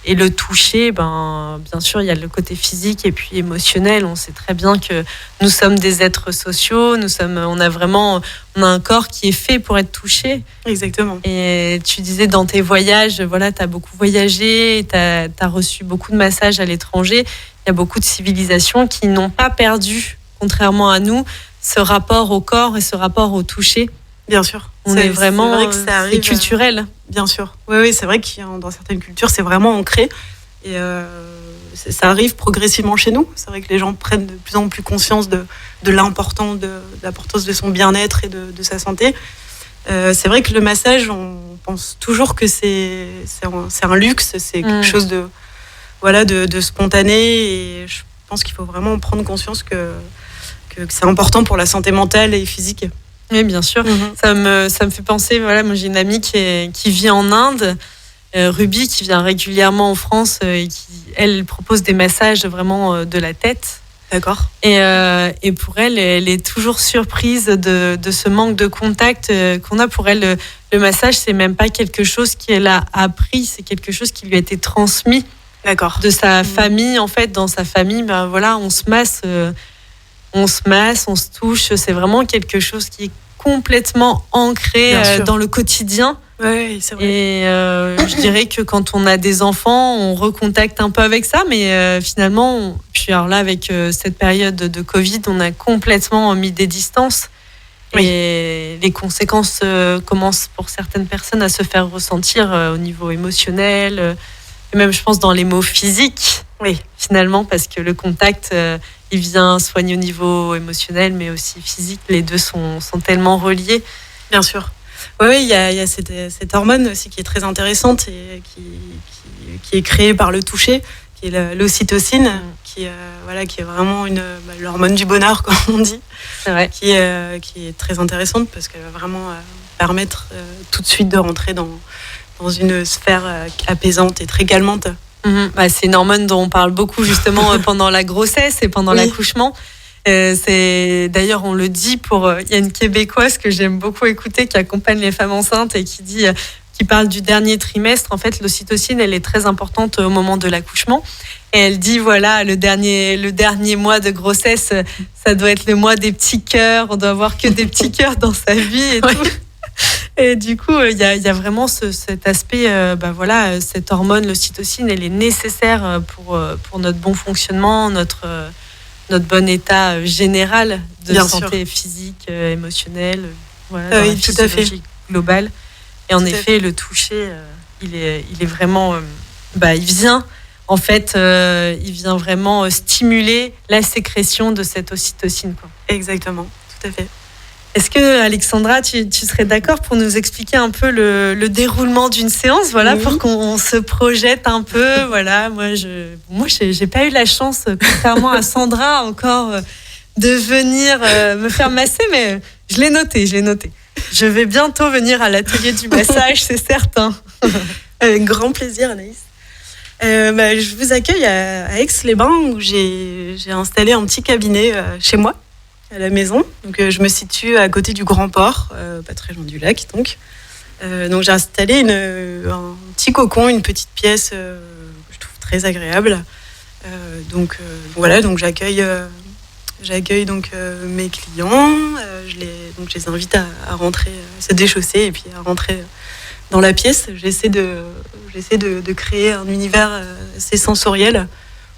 Et le toucher, bien sûr, il y a le côté physique et puis émotionnel. On sait très bien que nous sommes des êtres sociaux. On a un corps qui est fait pour être touché. Exactement. Et tu disais dans tes voyages, voilà, tu as beaucoup voyagé, tu as reçu beaucoup de massages à l'étranger. Il y a beaucoup de civilisations qui n'ont pas perdu, contrairement à nous, ce rapport au corps et ce rapport au toucher. Bien sûr. C'est vrai que ça arrive, c'est culturel. Bien sûr. Oui, c'est vrai que dans certaines cultures, c'est vraiment ancré. Et ça arrive progressivement chez nous. C'est vrai que les gens prennent de plus en plus conscience de l'importance de son bien-être et de sa santé. C'est vrai que le massage, on pense toujours que c'est un luxe, c'est quelque chose de spontané. Et je pense qu'il faut vraiment prendre conscience que c'est important pour la santé mentale et physique. Oui, bien sûr. Ça me fait penser, voilà, moi j'ai une amie qui vit en Inde, Ruby, qui vient régulièrement en France et qui, elle, propose des massages vraiment de la tête. D'accord. Et pour elle est toujours surprise de ce manque de contact qu'on a. Pour elle, le massage, c'est même pas quelque chose qu'elle a appris, c'est quelque chose qui lui a été transmis. D'accord. De sa famille. En fait, dans sa famille, voilà, on se masse, on se touche. C'est vraiment quelque chose qui est complètement ancré dans le quotidien. Oui, c'est vrai. Et je dirais que quand on a des enfants, on recontacte un peu avec ça, mais finalement, puis alors là, avec cette période de Covid, on a complètement mis des distances. Oui. Et les conséquences commencent pour certaines personnes à se faire ressentir au niveau émotionnel, et même, je pense, dans les mots physiques. Oui, finalement, parce que le contact, il vient soigner au niveau émotionnel, mais aussi physique. Les deux sont tellement reliés. Bien sûr. Oui, il y a cette hormone aussi qui est très intéressante et qui est créée par le toucher, qui est l'ocytocine, qui est vraiment l'hormone du bonheur, comme on dit. C'est vrai. Qui est très intéressante parce qu'elle va vraiment permettre tout de suite de rentrer dans une sphère apaisante et très calmante. C'est une hormone dont on parle beaucoup justement pendant la grossesse et pendant l'accouchement. D'ailleurs, on le dit il y a une Québécoise que j'aime beaucoup écouter qui accompagne les femmes enceintes et qui parle du dernier trimestre. En fait, l'ocytocine, elle est très importante au moment de l'accouchement. Et elle dit, voilà, le dernier mois de grossesse, ça doit être le mois des petits cœurs. On doit avoir que des petits cœurs dans sa vie et tout. Et du coup, il y a vraiment cet aspect, cette hormone, l'ocytocine, elle est nécessaire pour notre bon fonctionnement, notre bon état général de santé physique, émotionnelle, dans la physiologie globale. Et en effet, le toucher, il est vraiment, il vient vraiment stimuler la sécrétion de cette ocytocine, quoi. Exactement, tout à fait. Est-ce que, Alexandra, tu serais d'accord pour nous expliquer un peu le déroulement d'une séance, voilà, pour qu'on se projette un peu, voilà. Moi, j'ai pas eu la chance, contrairement à Sandra, encore de venir me faire masser, mais je l'ai noté. Je vais bientôt venir à l'atelier du massage, c'est certain. Avec grand plaisir, Anaïs. Je vous accueille à Aix-les-Bains, où j'ai installé un petit cabinet chez moi, à la maison. Donc, je me situe à côté du Grand Port, pas très loin du lac. Donc j'ai installé un petit cocon, une petite pièce que je trouve très agréable. Donc j'accueille donc mes clients. Je les invite à rentrer, à se déchausser et puis à rentrer dans la pièce. J'essaie de créer un univers assez sensoriel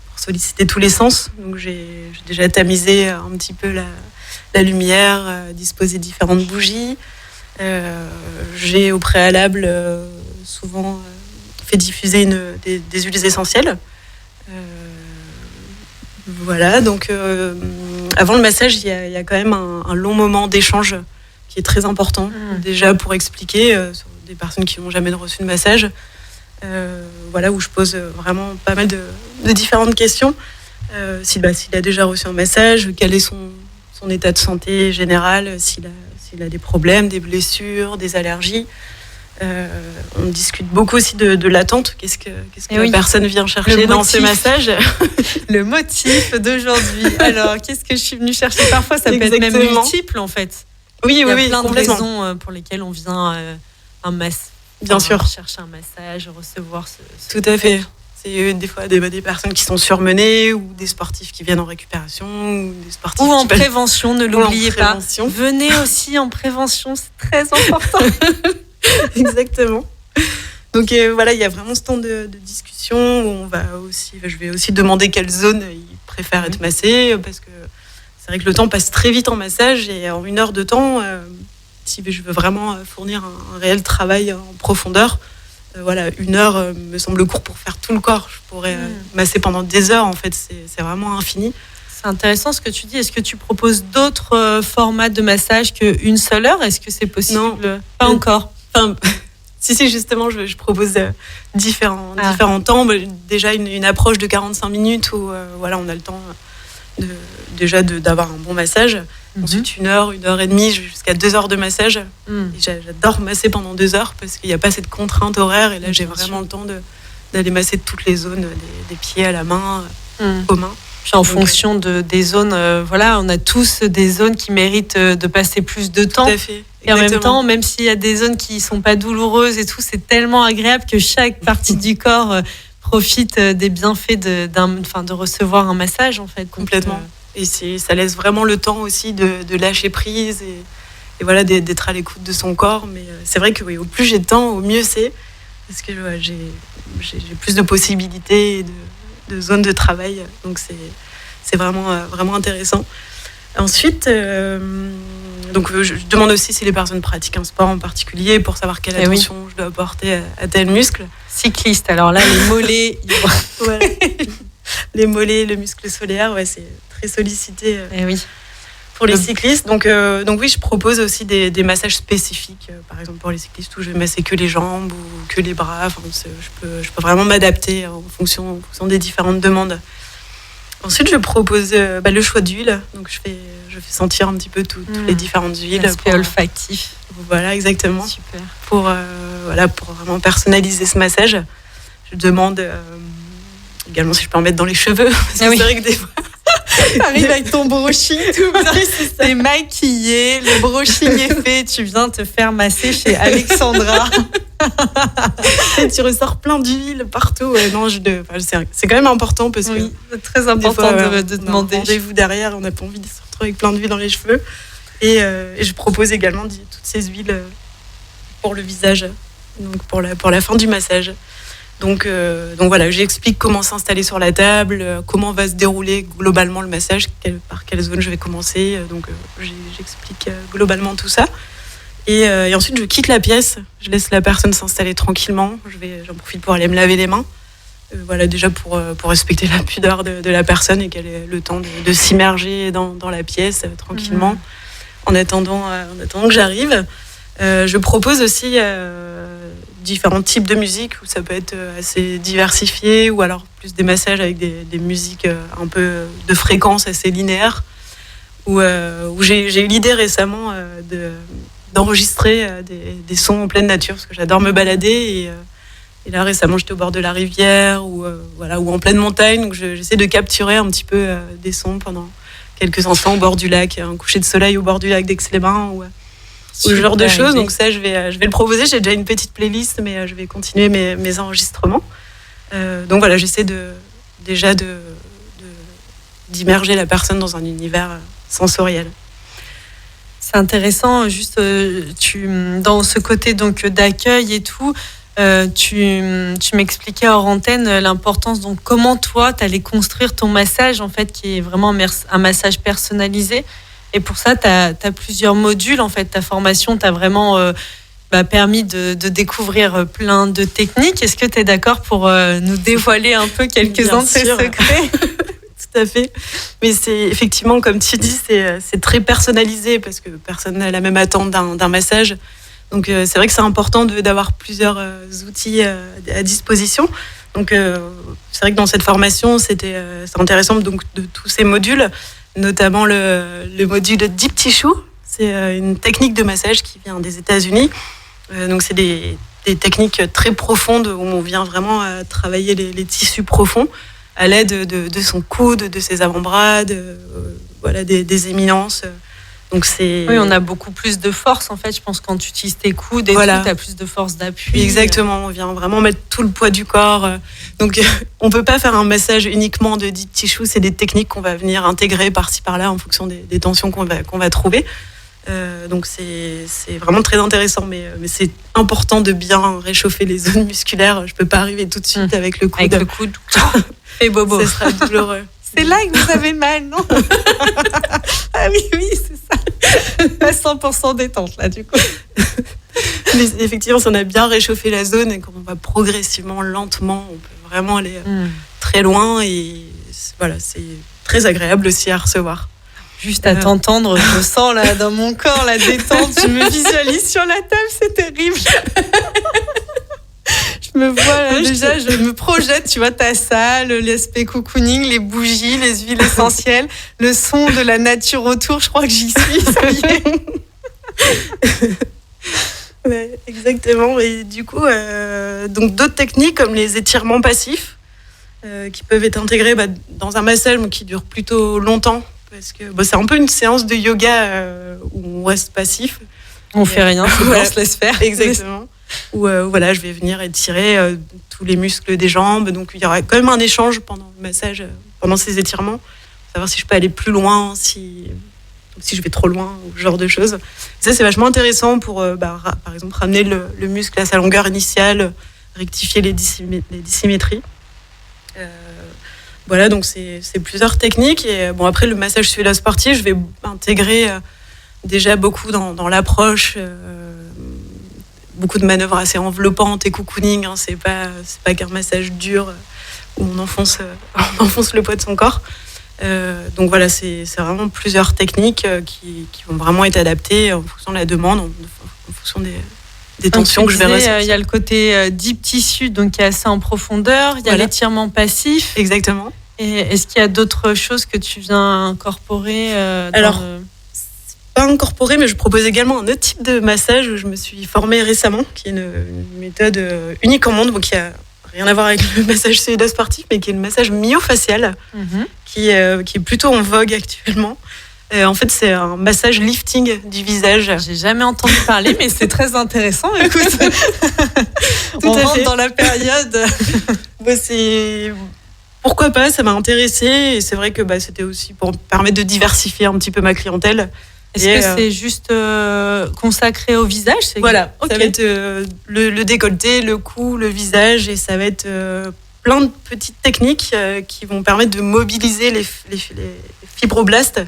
pour solliciter tous les sens. Donc j'ai déjà tamisé un petit peu la lumière, disposé différentes bougies. J'ai au préalable souvent fait diffuser des huiles essentielles. Voilà, donc avant le massage, il y a quand même un long moment d'échange qui est très important. Déjà pour expliquer sur des personnes qui n'ont jamais reçu de massage, où je pose vraiment pas mal de différentes questions. S'il a déjà reçu un massage, quel est son état de santé général, s'il a des problèmes, des blessures, des allergies. On discute beaucoup aussi de l'attente. Qu'est-ce que la personne vient chercher dans ce massage? Le motif d'aujourd'hui. Alors, qu'est-ce que je suis venue chercher? Parfois, ça peut être même multiple, en fait. Oui, il y a plein de raisons pour lesquelles on vient Bien sûr. Chercher un massage, recevoir ce Tout à fait. C'est des fois des personnes qui sont surmenées ou des sportifs qui viennent en récupération ou des sportifs ou en prévention, ne l'oubliez pas. Venez aussi en prévention, c'est très important. Exactement. Donc il y a vraiment ce temps de discussion où je vais aussi demander quelle zone ils préfèrent être massés, parce que c'est vrai que le temps passe très vite en massage et en 1 heure de temps, si je veux vraiment fournir un réel travail en profondeur, 1 heure me semble court pour faire tout le corps. Je pourrais masser pendant des heures, en fait, c'est vraiment infini. C'est intéressant ce que tu dis. Est-ce que tu proposes d'autres formats de massage qu'une seule heure? Est-ce que c'est possible? Non. Pas encore. Si, justement, je propose différents temps. Déjà, une approche de 45 minutes où on a le temps d'avoir un bon massage. Ensuite, 1 heure, 1 heure et demie, jusqu'à 2 heures de massage. Et j'adore masser pendant 2 heures parce qu'il n'y a pas cette contrainte horaire. Et là, j'ai vraiment le temps d'aller masser toutes les zones, des pieds à la main, aux mains. Puis en fonction des zones, on a tous des zones qui méritent de passer plus de temps. Tout à fait. Et en même temps, même s'il y a des zones qui ne sont pas douloureuses et tout, c'est tellement agréable que chaque partie du corps profite des bienfaits de recevoir un massage, en fait. Complètement. Et ça laisse vraiment le temps aussi de lâcher prise et d'être à l'écoute de son corps. Mais c'est vrai que au plus j'ai de temps, au mieux c'est. Parce que j'ai plus de possibilités et de zones de travail. Donc c'est vraiment intéressant. Ensuite, je demande aussi si les personnes pratiquent un sport en particulier pour savoir quelle attention je dois apporter à tel muscle. Cycliste, alors là, les mollets... Les mollets, le muscle solaire, c'est très sollicité pour les cyclistes. Donc oui, je propose aussi des massages spécifiques. Par exemple, pour les cyclistes, où je vais masser que les jambes ou que les bras. Je peux vraiment m'adapter en fonction des différentes demandes. Ensuite, je propose le choix d'huile. Donc, je fais sentir un petit peu toutes les différentes huiles. L'aspect olfactif. Voilà, exactement. Super. Pour vraiment personnaliser ce massage. Je demande également si je peux en mettre dans les cheveux. Parce que c'est vrai que des fois... T'arrives avec ton brushing, tout bien. T'es maquillée, le brushing est fait, tu viens te faire masser chez Alexandra. Et tu ressors plein d'huile partout. C'est quand même important parce que c'est très important de demander. Rendez-vous derrière, on n'a pas envie de se retrouver avec plein d'huile dans les cheveux. Et je propose également toutes ces huiles pour le visage, donc pour la fin du massage. Donc j'explique comment s'installer sur la table, comment va se dérouler globalement le massage, par quelle zone je vais commencer. J'explique globalement tout ça. Et ensuite, je quitte la pièce. Je laisse la personne s'installer tranquillement. J'en profite pour aller me laver les mains. Déjà pour respecter la pudeur de la personne et qu'elle ait le temps de s'immerger dans la pièce tranquillement. en attendant que j'arrive. Je propose aussi différents types de musique où ça peut être assez diversifié ou alors plus des massages avec des musiques un peu de fréquence assez linéaire où j'ai eu l'idée récemment d'enregistrer des sons en pleine nature parce que j'adore me balader et là récemment j'étais au bord de la rivière ou en pleine montagne, donc j'essaie de capturer un petit peu des sons pendant quelques instants au bord du lac, un coucher de soleil au bord du lac d'Aix-les-Bains ou ce genre de choses. Donc ça je vais le proposer. J'ai déjà une petite playlist, mais je vais continuer mes enregistrements. Donc voilà, j'essaie d'immerger la personne dans un univers sensoriel. C'est intéressant, juste dans ce côté donc d'accueil et tout. Tu m'expliquais hors antenne l'importance, donc comment toi tu allais construire ton massage en fait, qui est vraiment un massage personnalisé. Et pour ça, tu as plusieurs modules. En fait, ta formation t'a vraiment permis de découvrir plein de techniques. Est-ce que tu es d'accord pour nous dévoiler un peu quelques-uns de ces secrets? Tout à fait. Mais c'est effectivement, comme tu dis, c'est très personnalisé parce que personne n'a la même attente d'un massage. Donc c'est vrai que c'est important d'avoir plusieurs outils à disposition. Donc c'est vrai que dans cette formation, c'est intéressant donc, de tous ces modules, notamment le module Deep Tissue. C'est une technique de massage qui vient des États-Unis. Donc c'est des techniques très profondes où on vient vraiment travailler les tissus profonds à l'aide de son coude, de ses avant-bras, des éminences. Donc oui, on a beaucoup plus de force en fait, je pense, quand tu utilises tes coudes et tu as plus de force d'appui. Exactement, on vient vraiment mettre tout le poids du corps. Donc on peut pas faire un massage uniquement de deep tissue, c'est des techniques qu'on va venir intégrer par-ci par-là en fonction des tensions qu'on va trouver. Donc c'est vraiment très intéressant, mais c'est important de bien réchauffer les zones musculaires. Je peux pas arriver tout de suite avec le coude. Avec le coude, et bobo. Ce sera douloureux. C'est là que vous avez mal, non? Ah oui, c'est ça. Pas 100% détente, là, du coup. Mais effectivement, si on a bien réchauffé la zone et qu'on va progressivement, lentement, on peut vraiment aller très loin. Et voilà, c'est très agréable aussi à recevoir. Juste à t'entendre, je sens là, dans mon corps la détente. Je me visualise sur la table, c'est terrible. Je me vois là, déjà, je me projette, tu vois, ta salle, l'aspect cocooning, les bougies, les huiles essentielles, le son de la nature autour. Je crois que j'y suis, ça y est. Ouais, exactement. Et du coup, donc d'autres techniques comme les étirements passifs qui peuvent être intégrés dans un massage qui dure plutôt longtemps parce que c'est un peu une séance de yoga où on reste passif. On fait rien, on se laisse faire. Exactement. Où je vais venir étirer tous les muscles des jambes. Donc il y aura quand même un échange pendant le massage, pendant ces étirements, pour savoir si je peux aller plus loin, si je vais trop loin, ou ce genre de choses. Et ça, c'est vachement intéressant pour, par exemple, ramener le muscle à sa longueur initiale, rectifier les dissymétries. Voilà, donc c'est plusieurs techniques. Et bon, après, le massage sportif, je vais intégrer déjà beaucoup dans l'approche, beaucoup de manœuvres assez enveloppantes et cocooning. Hein, c'est pas qu'un massage dur où on enfonce le poids de son corps. Donc voilà, c'est vraiment plusieurs techniques qui vont vraiment être adaptées en fonction de la demande, en fonction des tensions que je vais ressentir. Il y a le côté deep tissue, donc qui est assez en profondeur. Il y a l'étirement passif. Exactement. Et est-ce qu'il y a d'autres choses que tu viens incorporer pas incorporé, mais je propose également un autre type de massage où je me suis formée récemment, qui est une méthode unique au monde, qui a rien à voir avec le massage pseudo-sportif, mais qui est le massage myofacial, qui est plutôt en vogue actuellement. En fait, c'est un massage lifting du visage. J'ai jamais entendu parler, mais c'est très intéressant. Écoute, on rentre dans la période. Pourquoi pas, ça m'a intéressée. Et c'est vrai que c'était aussi pour me permettre de diversifier un petit peu ma clientèle. Est-ce que c'est juste consacré au visage? Voilà, ça va être le décolleté, le cou, le visage, et ça va être plein de petites techniques qui vont permettre de mobiliser les fibroblastes,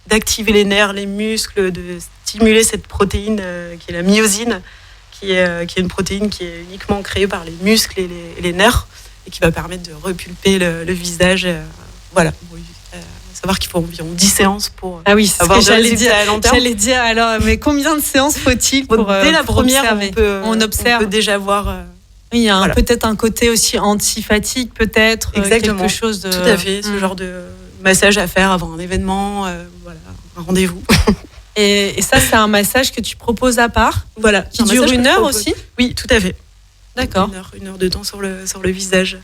d'activer les nerfs, les muscles, de stimuler cette protéine qui est la myosine, qui est une protéine qui est uniquement créée par les muscles et les nerfs, et qui va permettre de repulper le visage. Voilà. savoir qu'il faut environ 10 séances pour avoir des résultats à long terme. J'allais dire, alors, mais combien de séances faut-il pour dès la première, observer on peut déjà voir... Oui, il y a peut-être un côté aussi anti-fatigue, peut-être. Exactement. Quelque chose de... Tout à fait, ce genre de massage à faire avant un événement, un rendez-vous. Et ça, c'est un massage que tu proposes à part, qui dure 1 heure aussi. Oui, tout à fait. D'accord. Une heure de temps sur le visage.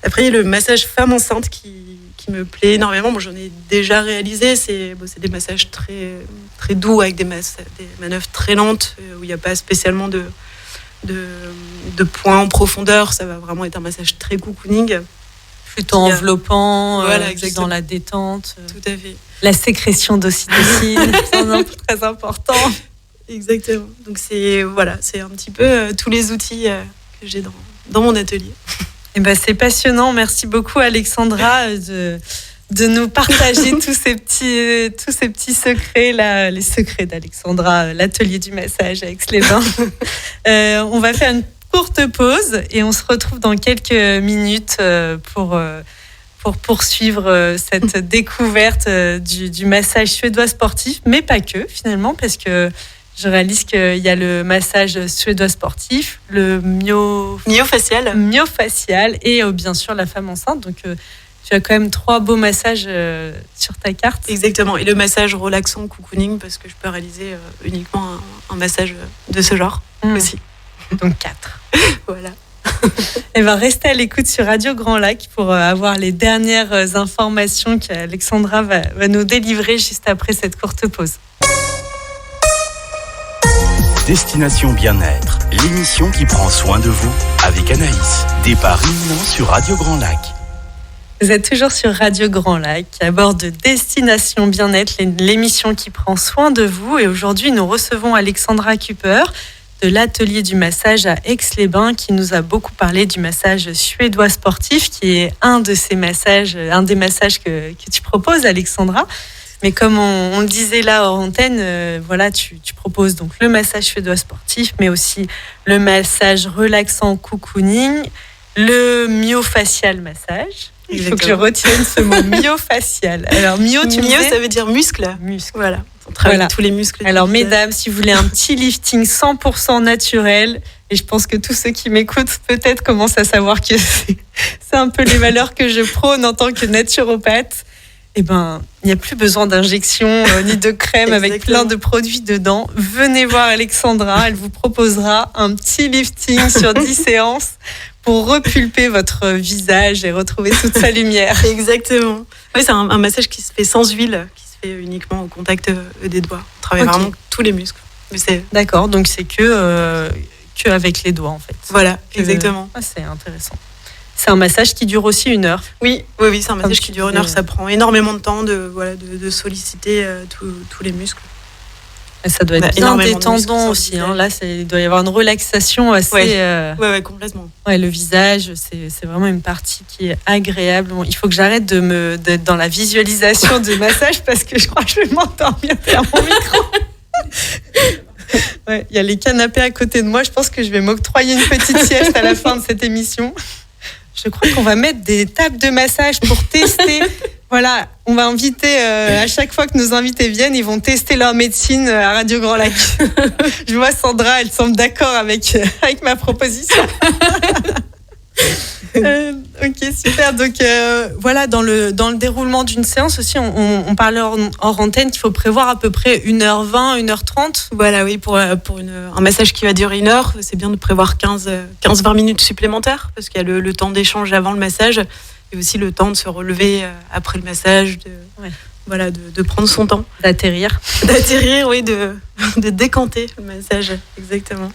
Après, il y a le massage femme enceinte qui me plaît énormément. Moi, j'en ai déjà réalisé. C'est des massages très, très doux avec des manœuvres très lentes où il n'y a pas spécialement de points en profondeur. Ça va vraiment être un massage très cocooning. Plutôt enveloppant, dans la détente. Tout à fait. La sécrétion d'ocytocine, c'est un peu très important. Exactement. Donc c'est un petit peu tous les outils que j'ai dans mon atelier. Et c'est passionnant. Merci beaucoup Alexandra de nous partager tous ces petits secrets là, les secrets d'Alexandra, l'atelier du massage à Aix-les-Bains. On va faire une courte pause et on se retrouve dans quelques minutes pour poursuivre cette découverte du massage suédois sportif, mais pas que finalement, parce que je réalise qu'il y a le massage suédois sportif, le myofacial et bien sûr la femme enceinte. Donc tu as quand même 3 beaux massages sur ta carte. Exactement, et le massage relaxant cocooning, parce que je peux réaliser uniquement un massage de ce genre aussi. Donc 4. Voilà. Et restez à l'écoute sur Radio Grand Lac pour avoir les dernières informations qu'Alexandra va nous délivrer juste après cette courte pause. Destination Bien-être, l'émission qui prend soin de vous avec Anaïs. Départ imminent sur Radio Grand Lac. Vous êtes toujours sur Radio Grand Lac, à bord de Destination Bien-être, l'émission qui prend soin de vous. Et aujourd'hui, nous recevons Alexandra Cooper de l'atelier du massage à Aix-les-Bains, qui nous a beaucoup parlé du massage suédois sportif, qui est un des massages que tu proposes, Alexandra. Mais comme on le disait là hors antenne, tu proposes donc le massage suédois sportif, mais aussi le massage relaxant cocooning, le myofacial massage. Il faut que je retienne ce mot, myofacial. Alors ça veut dire muscle. Voilà. On travaille tous les muscles. Alors mesdames, si vous voulez un petit lifting 100% naturel, et je pense que tous ceux qui m'écoutent peut-être commencent à savoir que c'est un peu les valeurs que je prône en tant que naturopathe, il n'y a plus besoin d'injections ni de crème avec plein de produits dedans. Venez voir Alexandra, elle vous proposera un petit lifting sur 10 séances pour repulper votre visage et retrouver toute sa lumière. Exactement. Oui, c'est un massage qui se fait sans huile, qui se fait uniquement au contact des doigts. On travaille vraiment tous les muscles. Mais D'accord, donc c'est que avec les doigts en fait. Voilà, exactement. C'est intéressant. C'est un massage qui dure aussi 1 heure. Oui, c'est un massage qui dure 1 heure. Ça prend énormément de temps de solliciter tous les muscles. Et ça doit être bien détendant aussi. Là, il doit y avoir une relaxation assez... Oui, complètement. Ouais, le visage, c'est vraiment une partie qui est agréable. Bon, il faut que j'arrête d'être dans la visualisation du massage parce que je crois que je vais m'endormir derrière mon micro. Il y a les canapés à côté de moi. Je pense que je vais m'octroyer une petite sieste à la fin de cette émission. Je crois qu'on va mettre des tables de massage pour tester. Voilà, on va inviter, à chaque fois que nos invités viennent, ils vont tester leur médecine à Radio Grand Lac. Je vois Sandra, elle semble d'accord avec ma proposition. Ok, super. Donc dans le déroulement d'une séance aussi, on parlait hors antenne qu'il faut prévoir à peu près 1h20, 1h30. Voilà, oui, pour un massage qui va durer 1 heure, c'est bien de prévoir 15-20 minutes supplémentaires parce qu'il y a le temps d'échange avant le massage et aussi le temps de se relever après le massage, de prendre son temps. D'atterrir, oui, de décanter le massage, exactement.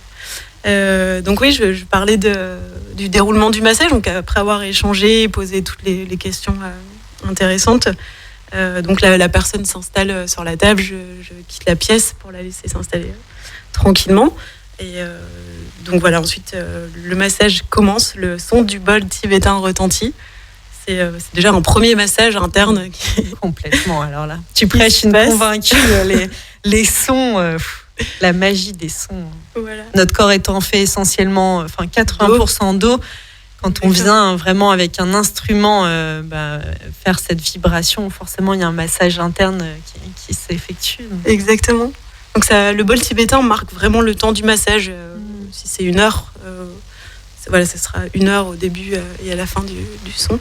Donc oui, je parlais du déroulement du massage. Donc après avoir échangé et posé toutes les questions intéressantes, donc la personne s'installe sur la table. Je quitte la pièce pour la laisser s'installer tranquillement. Et donc voilà, ensuite le massage commence. Le son du bol tibétain retentit. C'est déjà un premier massage interne. Complètement. Alors là, tu prêches une convaincue. Les sons. La magie des sons. Voilà. Notre corps étant fait essentiellement, 80% d'eau, Quand on vient vraiment avec un instrument faire cette vibration, forcément il y a un massage interne qui s'effectue. Exactement. Donc le bol tibétain marque vraiment le temps du massage. Si c'est 1 heure, ça sera 1 heure au début et à la fin du son.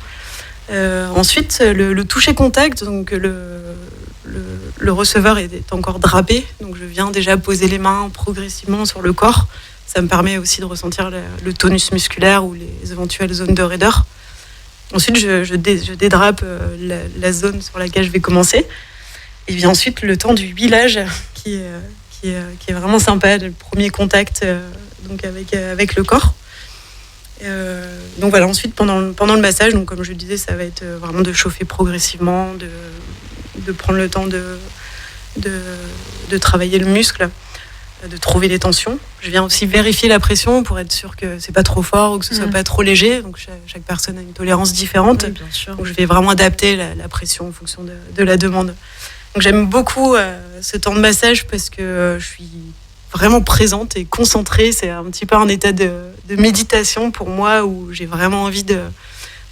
Ensuite, le toucher contact, donc le receveur est encore drapé, donc je viens déjà poser les mains progressivement sur le corps. Ça me permet aussi de ressentir le tonus musculaire ou les éventuelles zones de raideur. Ensuite, je dédrape la zone sur laquelle je vais commencer. Et puis ensuite, le temps du huilage qui est vraiment sympa, le premier contact donc avec le corps. Donc voilà, ensuite, pendant le massage, donc comme je le disais, ça va être vraiment de chauffer progressivement, de prendre le temps de travailler le muscle, de trouver les tensions. Je viens aussi vérifier la pression pour être sûr que c'est pas trop fort ou que ce soit pas trop léger. Donc chaque personne a une tolérance différente. Oui, bien sûr. Donc je vais vraiment adapter la pression en fonction de la demande. Donc j'aime beaucoup ce temps de massage parce que je suis vraiment présente et concentrée. C'est un petit peu un état de méditation pour moi où j'ai vraiment envie de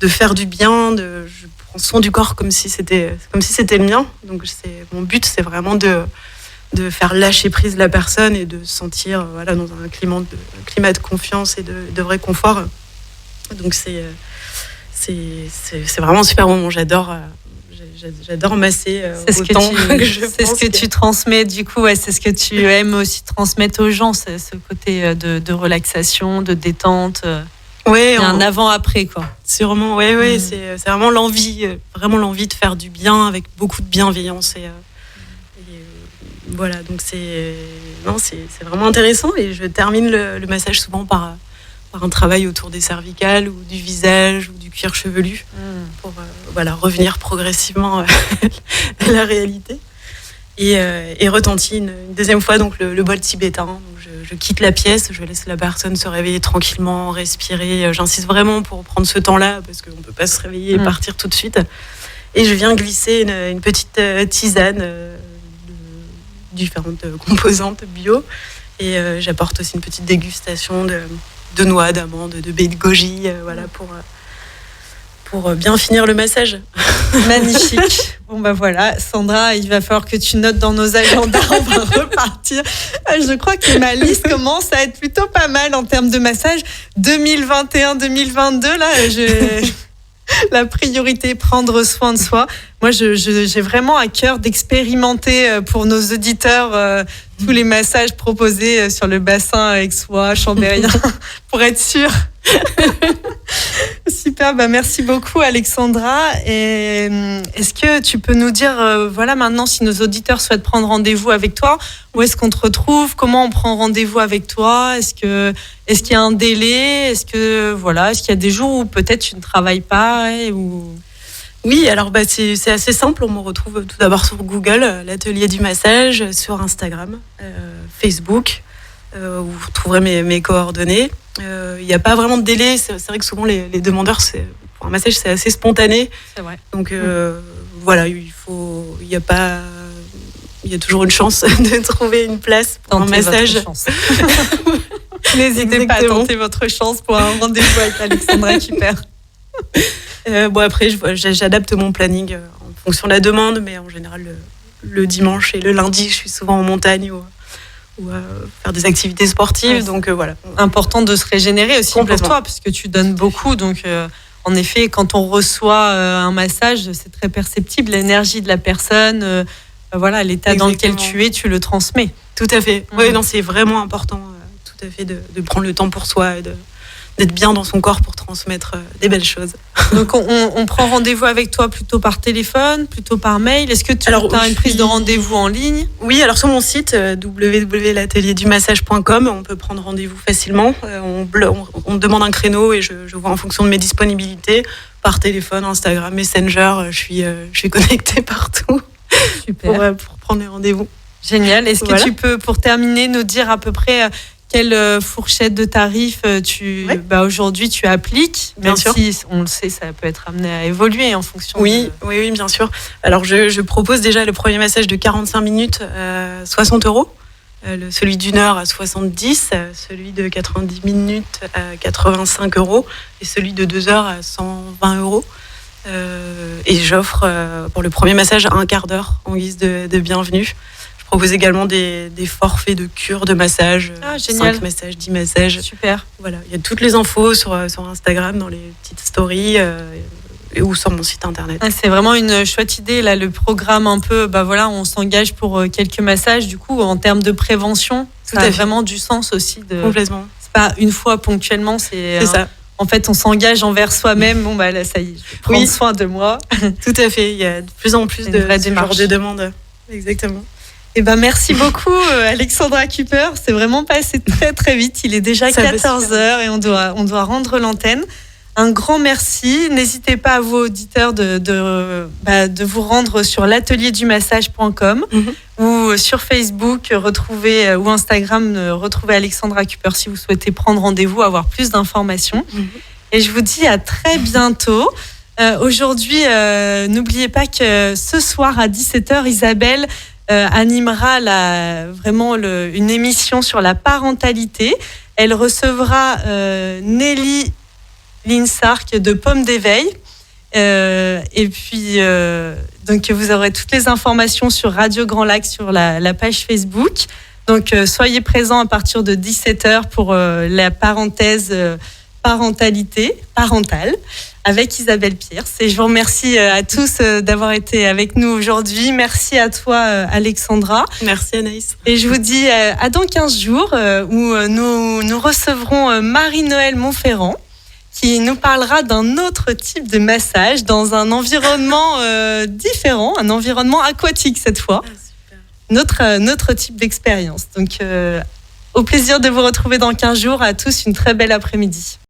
faire du bien. Je prends soin du corps comme si c'était le mien. Donc mon but, c'est vraiment de faire lâcher prise la personne et de se sentir dans un climat de confiance et de vrai confort. Donc c'est vraiment un super moment. J'adore masser. C'est ce que tu transmets du coup. C'est ce que tu aimes aussi transmettre aux gens, c'est ce côté de relaxation, de détente. Ouais, il y a un avant-après quoi. Sûrement, ouais. C'est vraiment l'envie de faire du bien avec beaucoup de bienveillance et voilà, donc c'est vraiment intéressant et je termine le massage souvent par un travail autour des cervicales ou du visage ou du cuir chevelu pour revenir progressivement à la réalité et retentis une deuxième fois donc le bol tibétain. Donc je quitte la pièce, je laisse la personne se réveiller tranquillement, respirer. J'insiste vraiment pour prendre ce temps-là parce qu'on ne peut pas se réveiller et partir tout de suite. Et je viens glisser une petite tisane différentes composantes bio et j'apporte aussi une petite dégustation de noix, d'amandes, de baies de goji pour bien finir le massage. Magnifique. Bon voilà, Sandra, il va falloir que tu notes dans nos agendas, on va repartir. Je crois que ma liste commence à être plutôt pas mal en termes de massage. 2021-2022, là, la priorité, prendre soin de soi. Moi, j'ai vraiment à cœur d'expérimenter pour nos auditeurs tous les massages proposés sur le bassin aixois, chambérien, pour être sûr. Super, merci beaucoup Alexandra. Et est-ce que tu peux nous dire, maintenant, si nos auditeurs souhaitent prendre rendez-vous avec toi, où est-ce qu'on te retrouve? Comment on prend rendez-vous avec toi? Est-ce qu'il y a un délai? Est-ce qu'il y a des jours où peut-être tu ne travailles pas Oui, alors c'est assez simple. On me retrouve tout d'abord sur Google, l'atelier du massage, sur Instagram, Facebook, où vous trouverez mes coordonnées. Il n'y a pas vraiment de délai. C'est vrai que souvent les demandeurs, pour un massage, c'est assez spontané. C'est vrai. Donc il y a toujours une chance de trouver une place pour un massage. N'hésitez pas à tenter votre chance pour un rendez-vous avec Alexandra Kuper. Après, j'adapte mon planning en fonction de la demande, mais en général, le dimanche et le lundi, je suis souvent en montagne ou faire des activités sportives. Donc voilà. Important de se régénérer aussi pour toi, parce que tu donnes beaucoup. Donc, en effet, quand on reçoit un massage, c'est très perceptible. L'énergie de la personne, l'état dans lequel tu es, tu le transmets. Tout à fait. Oui, non, c'est vraiment important, tout à fait, de prendre le temps pour soi et d'être bien dans son corps pour transmettre des belles choses. Donc on prend rendez-vous avec toi plutôt par téléphone, plutôt par mail. Est-ce que tu as une prise de rendez-vous en ligne? Oui, alors sur mon site www.l'atelierdumassage.com, on peut prendre rendez-vous facilement. On me demande un créneau et je vois en fonction de mes disponibilités par téléphone, Instagram, Messenger. Je suis connectée partout. Super. Pour prendre les rendez-vous. Génial. Est-ce que tu peux, pour terminer, nous dire à peu près quelle fourchette de tarifs aujourd'hui tu appliques? Bien sûr. Si on le sait, ça peut être amené à évoluer en fonction. Oui, bien sûr. Alors je propose déjà le premier massage de 45 minutes, 60 €. Celui d'1 heure à 70, celui de 90 minutes à 85 € et celui de 2 heures à 120 €. Et j'offre pour le premier massage un quart d'heure en guise de bienvenue. Je propose également des forfaits de cure, de massage, 5 massages, 10 massages. Super. Voilà, il y a toutes les infos sur Instagram, dans les petites stories ou sur mon site internet. C'est vraiment une chouette idée, là, le programme un peu, on s'engage pour quelques massages. Du coup, en termes de prévention, ça a vraiment du sens aussi. Complètement. C'est pas une fois ponctuellement, c'est ça. En fait, on s'engage envers soi-même. Bon, là, ça y est, je vais prendre soin de moi. Tout à fait. Il y a de plus en plus de ce genre de demandes. Exactement. Merci beaucoup, Alexandra Cooper. C'est vraiment passé très, très vite. Il est déjà 14h et on doit rendre l'antenne. Un grand merci. N'hésitez pas à vos auditeurs de vous rendre sur l'atelierdumassage.com ou sur Facebook ou Instagram, retrouvez Alexandra Cooper si vous souhaitez prendre rendez-vous, avoir plus d'informations. Et je vous dis à très bientôt. Aujourd'hui, n'oubliez pas que ce soir à 17h, Isabelle animera une émission sur la parentalité. Elle recevra Nelly Linsark de Pomme d'éveil. Et puis, donc vous aurez toutes les informations sur Radio Grand Lac, sur la page Facebook. Donc, soyez présents à partir de 17h pour la parenthèse parentale avec Isabelle Pierce. Et je vous remercie à tous d'avoir été avec nous aujourd'hui. Merci à toi, Alexandra. Merci, Anaïs. Et je vous dis à dans 15 jours où nous recevrons Marie-Noëlle Montferrand, qui nous parlera d'un autre type de massage dans un environnement différent, un environnement aquatique cette fois. Notre type d'expérience. Donc, au plaisir de vous retrouver dans 15 jours. À tous, une très belle après-midi.